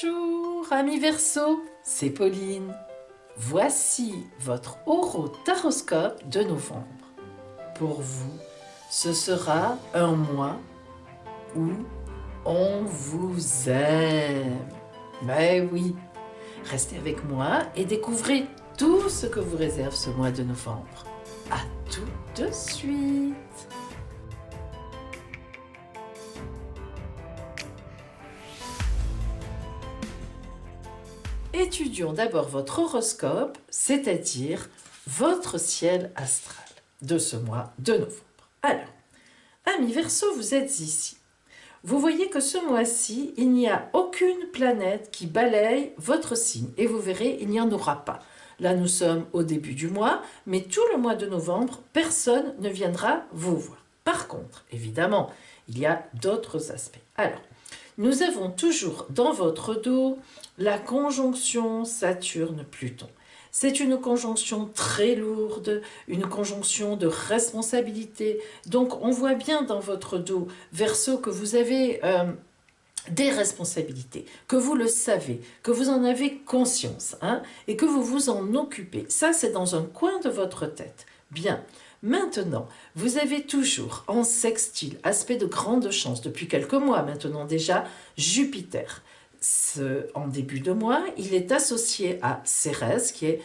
Bonjour, amis Verseau, c'est Pauline. Voici votre horotaroscope de novembre. Pour vous, ce sera un mois où on vous aime. Mais oui, restez avec moi et découvrez tout ce que vous réserve ce mois de novembre. À tout de suite. Étudions d'abord votre horoscope, c'est-à-dire votre ciel astral de ce mois de novembre. Alors, amis Verseau, vous êtes ici. Vous voyez que ce mois-ci, il n'y a aucune planète qui balaye votre signe. Et vous verrez, il n'y en aura pas. Là, nous sommes au début du mois, mais tout le mois de novembre, personne ne viendra vous voir. Par contre, évidemment, il y a d'autres aspects. Alors, nous avons toujours dans votre dos la conjonction Saturne-Pluton. C'est une conjonction très lourde, une conjonction de responsabilité. Donc, on voit bien dans votre dos, Verseau, que vous avez des responsabilités, que vous le savez, que vous en avez conscience, et que vous vous en occupez. Ça, c'est dans un coin de votre tête. Bien. Maintenant, vous avez toujours en sextile, aspect de grande chance, depuis quelques mois maintenant déjà, Jupiter. En début de mois, il est associé à Cérès, qui est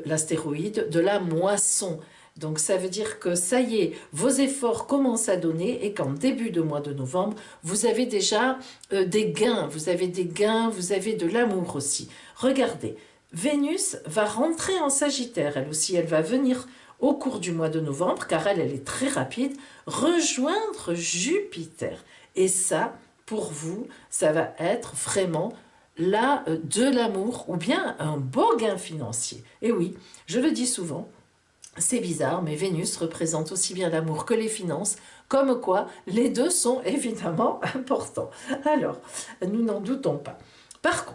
l'astéroïde de la moisson. Donc ça veut dire que ça y est, vos efforts commencent à donner et qu'en début de mois de novembre, vous avez déjà des gains, vous avez de l'amour aussi. Regardez, Vénus va rentrer en Sagittaire, elle aussi, elle va venir au cours du mois de novembre, car elle est très rapide, rejoindre Jupiter. Et ça, pour vous, ça va être vraiment là de l'amour ou bien un beau gain financier. Et oui, je le dis souvent, c'est bizarre, mais Vénus représente aussi bien l'amour que les finances, comme quoi les deux sont évidemment importants. Alors, nous n'en doutons pas. Par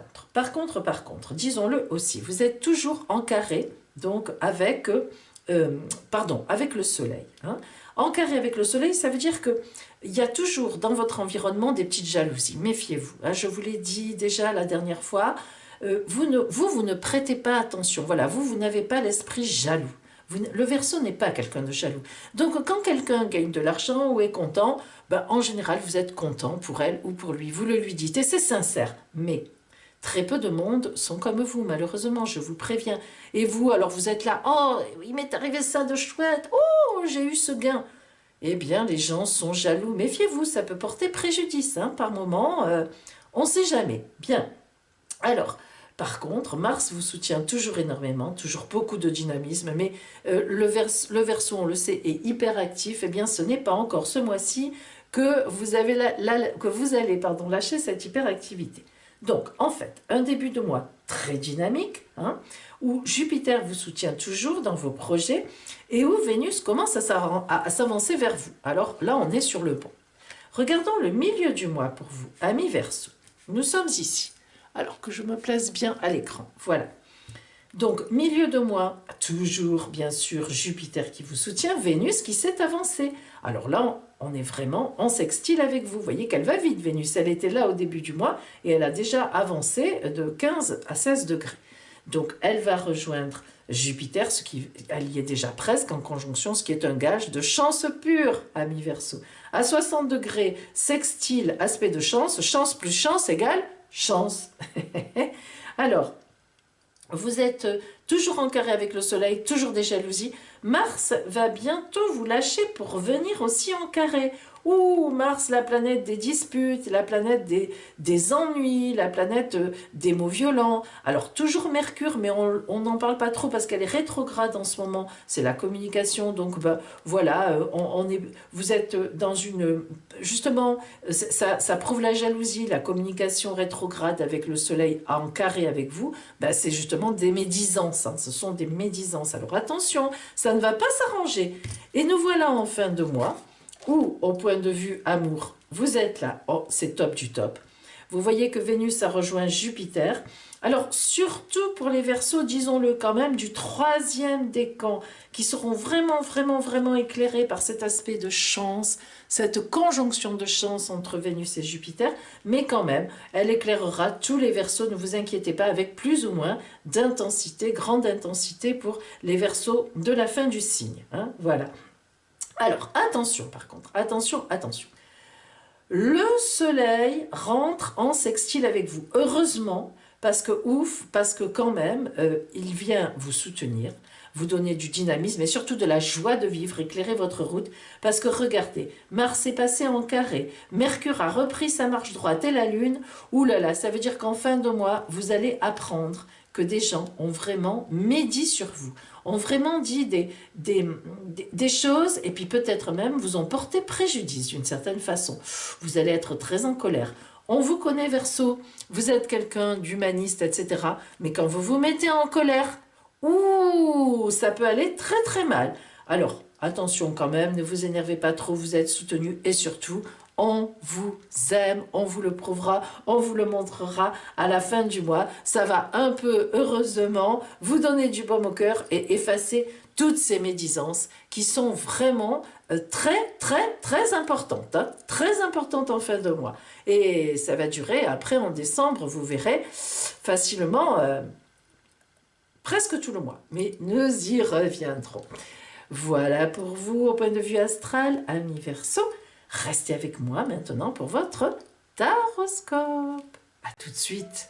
contre, disons-le aussi, vous êtes toujours en carré, donc avec le soleil. En carré avec le soleil, ça veut dire qu'il y a toujours dans votre environnement des petites jalousies. Méfiez-vous. Je vous l'ai dit déjà la dernière fois, vous ne prêtez pas attention. Voilà, vous n'avez pas l'esprit jaloux. Le Verseau n'est pas quelqu'un de jaloux. Donc, quand quelqu'un gagne de l'argent ou est content, en général, vous êtes content pour elle ou pour lui. Vous le lui dites et c'est sincère. Mais très peu de monde sont comme vous, malheureusement, je vous préviens. Et vous, alors vous êtes là, oh, il m'est arrivé ça de chouette, oh, j'ai eu ce gain. Eh bien, les gens sont jaloux. Méfiez-vous, ça peut porter préjudice, par moment, on ne sait jamais. Bien, alors, par contre, Mars vous soutient toujours énormément, toujours beaucoup de dynamisme, mais le Verseau, on le sait, est hyper actif. Eh bien, ce n'est pas encore ce mois-ci que vous allez lâcher cette hyperactivité. Donc, en fait, un début de mois très dynamique, où Jupiter vous soutient toujours dans vos projets et où Vénus commence à s'avancer vers vous. Alors là, on est sur le pont. Regardons le milieu du mois pour vous, amis Verseau. Nous sommes ici. Alors que je me place bien à l'écran. Voilà. Donc, milieu de mois, toujours, bien sûr, Jupiter qui vous soutient, Vénus qui s'est avancée. Alors là, on est vraiment en sextile avec vous. Vous voyez qu'elle va vite, Vénus. Elle était là au début du mois et elle a déjà avancé de 15 à 16 degrés. Donc, elle va rejoindre Jupiter, elle y est déjà presque en conjonction, ce qui est un gage de chance pure, ami Verseau. À 60 degrés, sextile, aspect de chance plus chance égale chance. Alors, vous êtes toujours en carré avec le soleil, toujours des jalousies. Mars va bientôt vous lâcher pour venir aussi en carré. Ouh, Mars, la planète des disputes, la planète des ennuis, la planète des mots violents. Alors, toujours Mercure, mais on n'en parle pas trop parce qu'elle est rétrograde en ce moment. C'est la communication, donc voilà, vous êtes dans une... Justement, ça prouve la jalousie, la communication rétrograde avec le soleil en carré avec vous, c'est justement des médisances, ce sont des médisances. Alors attention, ça ne va pas s'arranger. Et nous voilà en fin de mois, où, au point de vue amour, vous êtes là, oh, c'est top du top. Vous voyez que Vénus a rejoint Jupiter. Alors, surtout pour les Verseaux, disons-le quand même, du troisième décan, qui seront vraiment, vraiment, vraiment éclairés par cet aspect de chance, cette conjonction de chance entre Vénus et Jupiter, mais quand même, elle éclairera tous les Verseaux, ne vous inquiétez pas, avec plus ou moins d'intensité, grande intensité pour les Verseaux de la fin du signe. Hein, voilà. Alors, attention par contre, attention, attention. Le soleil rentre en sextile avec vous. Heureusement, parce que quand même, il vient vous soutenir, vous donner du dynamisme et surtout de la joie de vivre, éclairer votre route. Parce que regardez, Mars est passé en carré, Mercure a repris sa marche droite et la Lune, oulala, ça veut dire qu'en fin de mois, vous allez apprendre que des gens ont vraiment médit sur vous, ont vraiment dit des choses, et puis peut-être même vous ont porté préjudice d'une certaine façon. Vous allez être très en colère. On vous connaît, Verseau, vous êtes quelqu'un d'humaniste, etc. Mais quand vous vous mettez en colère, ouh, ça peut aller très très mal. Alors, attention quand même, ne vous énervez pas trop, vous êtes soutenu, et surtout, on vous aime, on vous le prouvera, on vous le montrera à la fin du mois. Ça va un peu, heureusement, vous donner du baume au cœur et effacer toutes ces médisances qui sont vraiment très, très, très importantes. Hein, très importantes en fin de mois. Et ça va durer, après en décembre, vous verrez facilement presque tout le mois. Mais nous y reviendrons. Voilà pour vous au point de vue astral, amis Verseau. Restez avec moi maintenant pour votre taroscope. A tout de suite.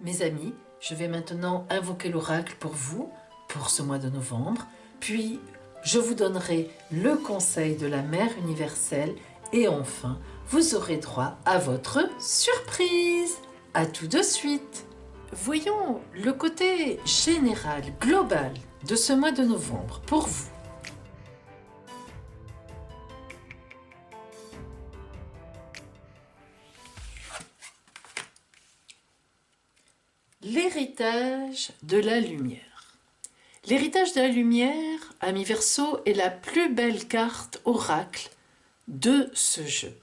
Mes amis, je vais maintenant invoquer l'oracle pour vous, pour ce mois de novembre. Puis, je vous donnerai le conseil de la Mère universelle. Et enfin, vous aurez droit à votre surprise. A tout de suite. Voyons le côté général, global de ce mois de novembre pour vous. L'héritage de la lumière. L'héritage de la lumière, amis Verseau, est la plus belle carte oracle de ce jeu.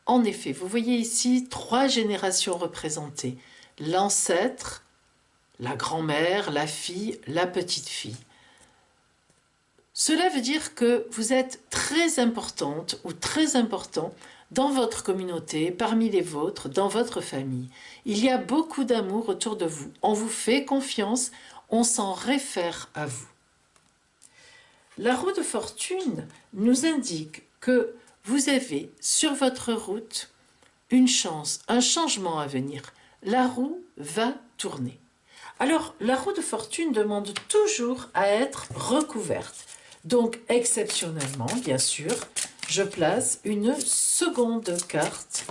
En effet, vous voyez ici 3 générations représentées. L'ancêtre, la grand-mère, la fille, la petite-fille. Cela veut dire que vous êtes très importante ou très important dans votre communauté, parmi les vôtres, dans votre famille. Il y a beaucoup d'amour autour de vous. On vous fait confiance, on s'en réfère à vous. La roue de fortune nous indique que vous avez sur votre route une chance, un changement à venir. La roue va tourner. Alors, la roue de fortune demande toujours à être recouverte. Donc, exceptionnellement, bien sûr, je place une seconde carte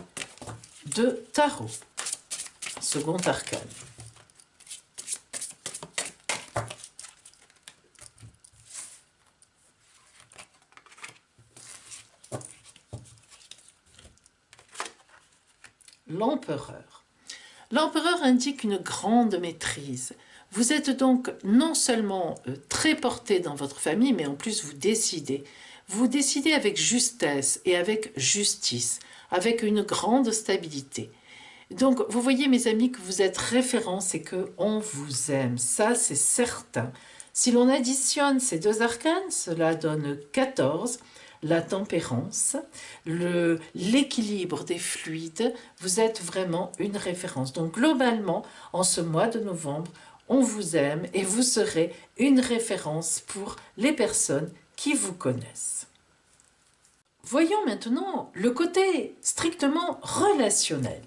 de tarot, second arcane. L'empereur. L'empereur indique une grande maîtrise. Vous êtes donc non seulement très porté dans votre famille, mais en plus vous décidez. Vous décidez avec justesse et avec justice, avec une grande stabilité. Donc vous voyez mes amis que vous êtes référence et qu'on vous aime, ça c'est certain. Si l'on additionne ces 2 arcanes, cela donne 14. La tempérance, l'équilibre des fluides, vous êtes vraiment une référence. Donc globalement, en ce mois de novembre, on vous aime et vous serez une référence pour les personnes qui vous connaissent. Voyons maintenant le côté strictement relationnel.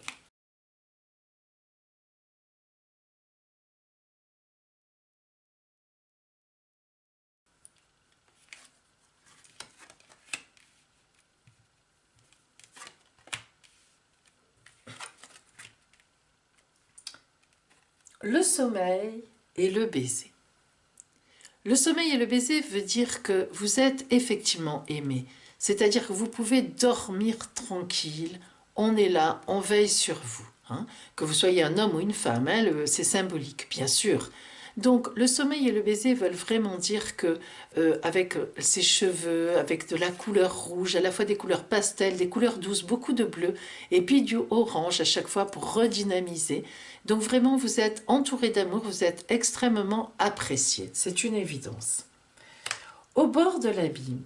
Le sommeil et le baiser. Le sommeil et le baiser veut dire que vous êtes effectivement aimé. C'est-à-dire que vous pouvez dormir tranquille. On est là, on veille sur vous. Hein. Que vous soyez un homme ou une femme, hein, c'est symbolique, bien sûr. Donc le sommeil et le baiser veulent vraiment dire que avec ses cheveux, avec de la couleur rouge, à la fois des couleurs pastel, des couleurs douces, beaucoup de bleu, et puis du orange à chaque fois pour redynamiser. Donc vraiment vous êtes entouré d'amour, vous êtes extrêmement apprécié, c'est une évidence. Au bord de l'abîme.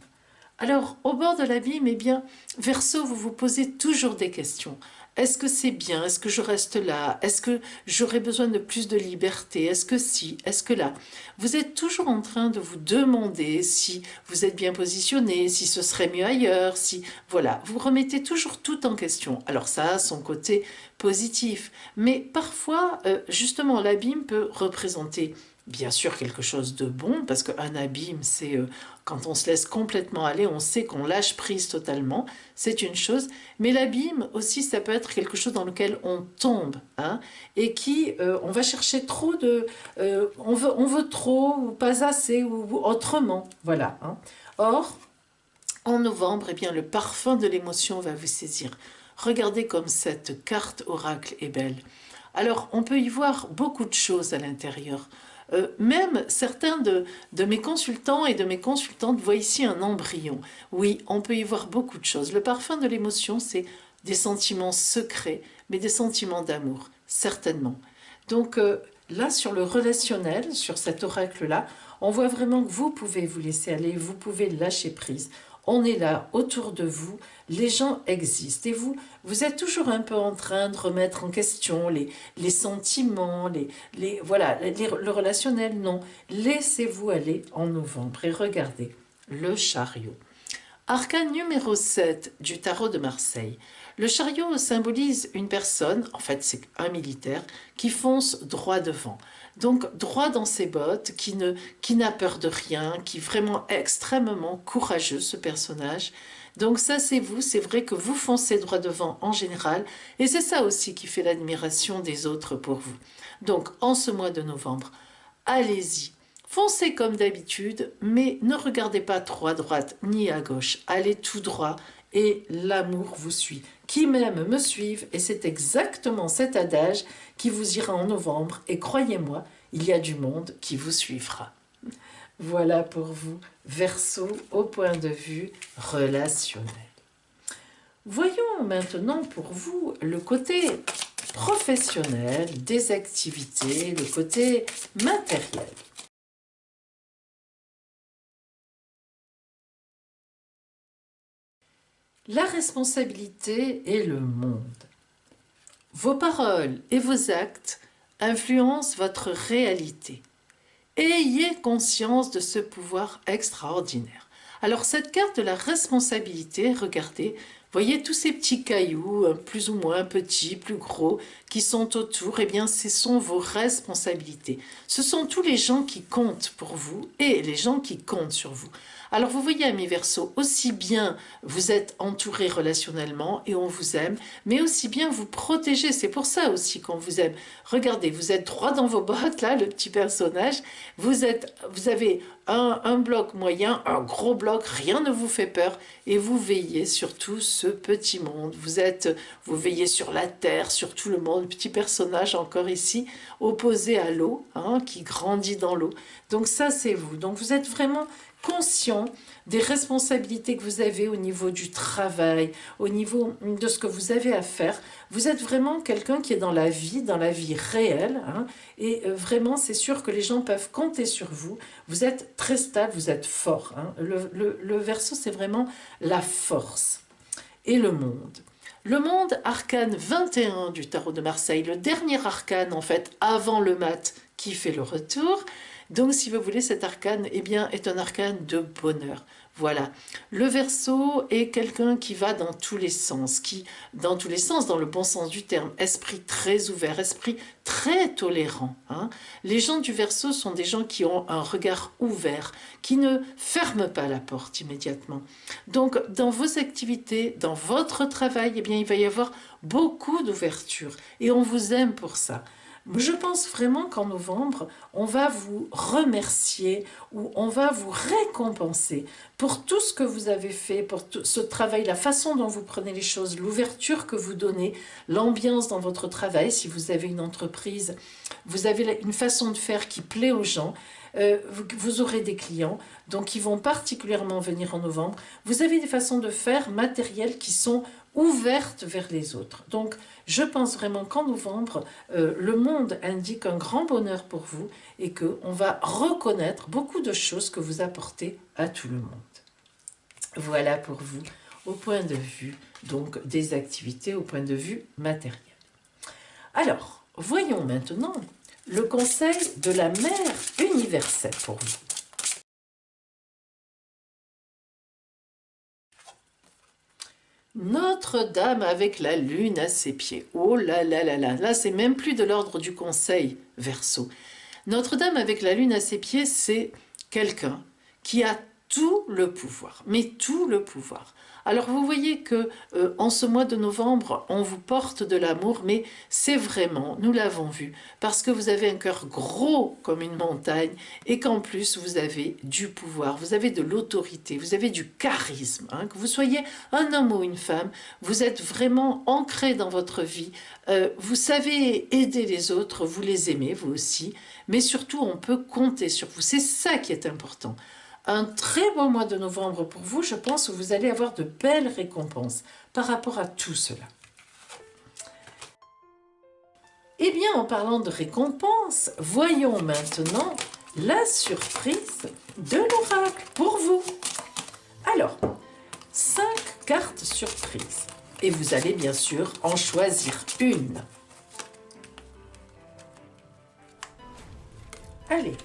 Alors, au bord de l'abîme, eh bien, Verseau, vous vous posez toujours des questions. Est-ce que c'est bien? Est-ce que je reste là? Est-ce que j'aurais besoin de plus de liberté? Est-ce que si? Est-ce que là? Vous êtes toujours en train de vous demander si vous êtes bien positionné, si ce serait mieux ailleurs, si... Voilà, vous remettez toujours tout en question. Alors ça a son côté positif, mais parfois, justement, l'abîme peut représenter bien sûr quelque chose de bon, parce qu'un abîme, c'est quand on se laisse complètement aller, on sait qu'on lâche prise totalement, c'est une chose, mais l'abîme aussi, ça peut être quelque chose dans lequel on tombe, hein, et qui, on va chercher trop de... on veut trop, ou pas assez, ou autrement, voilà. Hein. Or, en novembre, eh bien, le parfum de l'émotion va vous saisir. Regardez comme cette carte oracle est belle. Alors, on peut y voir beaucoup de choses à l'intérieur. Même certains de mes consultants et de mes consultantes voient ici un embryon. Oui, on peut y voir beaucoup de choses. Le parfum de l'émotion, c'est des sentiments secrets, mais des sentiments d'amour, certainement. Donc là, sur le relationnel, sur cet oracle-là, on voit vraiment que vous pouvez vous laisser aller, vous pouvez lâcher prise. On est là, autour de vous, les gens existent. Et vous êtes toujours un peu en train de remettre en question les sentiments, voilà, le relationnel, non. Laissez-vous aller en novembre et regardez, le chariot. Arcane numéro 7 du tarot de Marseille. Le chariot symbolise une personne, en fait c'est un militaire, qui fonce droit devant. Donc droit dans ses bottes, qui n'a peur de rien, qui est vraiment extrêmement courageux ce personnage. Donc ça c'est vous, c'est vrai que vous foncez droit devant en général, et c'est ça aussi qui fait l'admiration des autres pour vous. Donc en ce mois de novembre, allez-y. Foncez comme d'habitude, mais ne regardez pas trop à droite ni à gauche. Allez tout droit et l'amour vous suit. Qui m'aime me suive, et c'est exactement cet adage qui vous ira en novembre. Et croyez-moi, il y a du monde qui vous suivra. Voilà pour vous, Verseau, au point de vue relationnel. Voyons maintenant pour vous le côté professionnel des activités, le côté matériel. La responsabilité et le monde. Vos paroles et vos actes influencent votre réalité. Ayez conscience de ce pouvoir extraordinaire. Alors cette carte de la responsabilité, regardez, voyez tous ces petits cailloux, plus ou moins petits, plus gros, qui sont autour, eh bien ce sont vos responsabilités. Ce sont tous les gens qui comptent pour vous et les gens qui comptent sur vous. Alors vous voyez, amis Verseau, aussi bien vous êtes entouré relationnellement et on vous aime, mais aussi bien vous protégez, c'est pour ça aussi qu'on vous aime. Regardez, vous êtes droit dans vos bottes, là, le petit personnage, vous avez un bloc moyen, un gros bloc, rien ne vous fait peur, et vous veillez sur tout ce petit monde. Vous veillez sur la terre, sur tout le monde, petit personnage encore ici, opposé à l'eau, hein, qui grandit dans l'eau. Donc ça, c'est vous. Donc vous êtes vraiment conscient des responsabilités que vous avez au niveau du travail, au niveau de ce que vous avez à faire. Vous êtes vraiment quelqu'un qui est dans la vie réelle, hein, et vraiment c'est sûr que les gens peuvent compter sur vous. Vous êtes très stable, vous êtes fort. Hein. Le Verseau, c'est vraiment la force. Et le monde. Le monde, arcane 21 du tarot de Marseille, le dernier arcane en fait avant le mat qui fait le retour. Donc si vous voulez, cet arcane eh bien, est un arcane de bonheur. Voilà, le Verseau est quelqu'un qui va dans tous les sens, dans tous les sens, dans le bon sens du terme, esprit très ouvert, esprit très tolérant. Hein. Les gens du Verseau sont des gens qui ont un regard ouvert, qui ne ferment pas la porte immédiatement. Donc dans vos activités, dans votre travail, eh bien, il va y avoir beaucoup d'ouverture et on vous aime pour ça. Je pense vraiment qu'en novembre, on va vous remercier ou on va vous récompenser pour tout ce que vous avez fait, pour tout ce travail, la façon dont vous prenez les choses, l'ouverture que vous donnez, l'ambiance dans votre travail. Si vous avez une entreprise, vous avez une façon de faire qui plaît aux gens. Vous aurez des clients, donc ils vont particulièrement venir en novembre. Vous avez des façons de faire matérielles qui sont ouvertes vers les autres. Donc, je pense vraiment qu'en novembre, le monde indique un grand bonheur pour vous et qu'on va reconnaître beaucoup de choses que vous apportez à tout le monde. Voilà pour vous, au point de vue donc des activités, au point de vue matériel. Alors, voyons maintenant le conseil de la Mère universelle pour vous. Notre-Dame avec la lune à ses pieds. Oh là là là là, là c'est même plus de l'ordre du conseil, Verseau. Notre-Dame avec la lune à ses pieds, c'est quelqu'un qui a tout le pouvoir, mais tout le pouvoir. Alors vous voyez que en ce mois de novembre, on vous porte de l'amour, mais c'est vraiment, nous l'avons vu, parce que vous avez un cœur gros comme une montagne et qu'en plus vous avez du pouvoir, vous avez de l'autorité, vous avez du charisme. Hein, que vous soyez un homme ou une femme, vous êtes vraiment ancré dans votre vie, vous savez aider les autres, vous les aimez, vous aussi, mais surtout on peut compter sur vous, c'est ça qui est important. Un très beau mois de novembre pour vous, je pense que vous allez avoir de belles récompenses par rapport à tout cela. Eh bien, en parlant de récompenses, voyons maintenant la surprise de l'oracle pour vous. Alors, 5 cartes surprises. Et vous allez bien sûr en choisir une. Allez,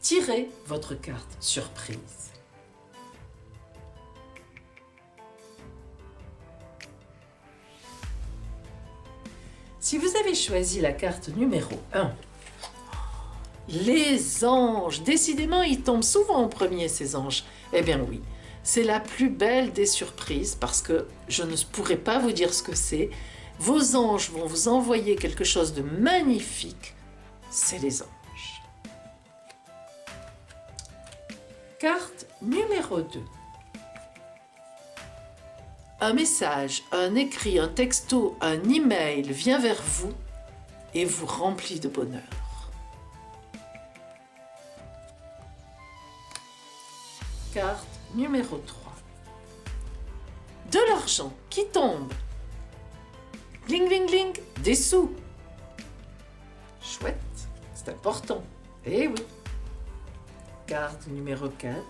tirez votre carte surprise. Si vous avez choisi la carte numéro 1, les anges, décidément ils tombent souvent en premier ces anges. Eh bien oui, c'est la plus belle des surprises parce que je ne pourrais pas vous dire ce que c'est. Vos anges vont vous envoyer quelque chose de magnifique, c'est les anges. Carte numéro 2. Un message, un écrit, un texto, un email vient vers vous et vous remplit de bonheur. Carte numéro 3. De l'argent qui tombe. Gling, gling, gling, des sous. Chouette, c'est important. Eh oui. Carte numéro 4.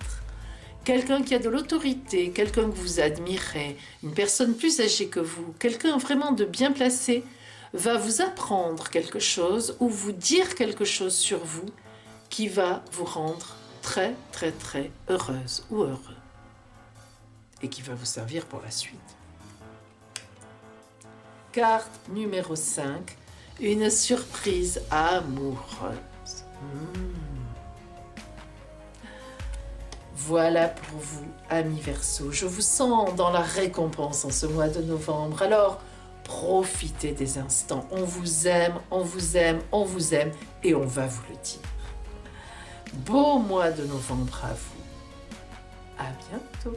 Quelqu'un qui a de l'autorité, quelqu'un que vous admirez, une personne plus âgée que vous, quelqu'un vraiment de bien placé, va vous apprendre quelque chose ou vous dire quelque chose sur vous qui va vous rendre très, très, très heureuse ou heureux et qui va vous servir pour la suite. Carte numéro 5. Une surprise amoureuse. Voilà pour vous, amis Verseau. Je vous sens dans la récompense en ce mois de novembre. Alors, profitez des instants. On vous aime, on vous aime, on vous aime et on va vous le dire. Beau mois de novembre à vous. À bientôt.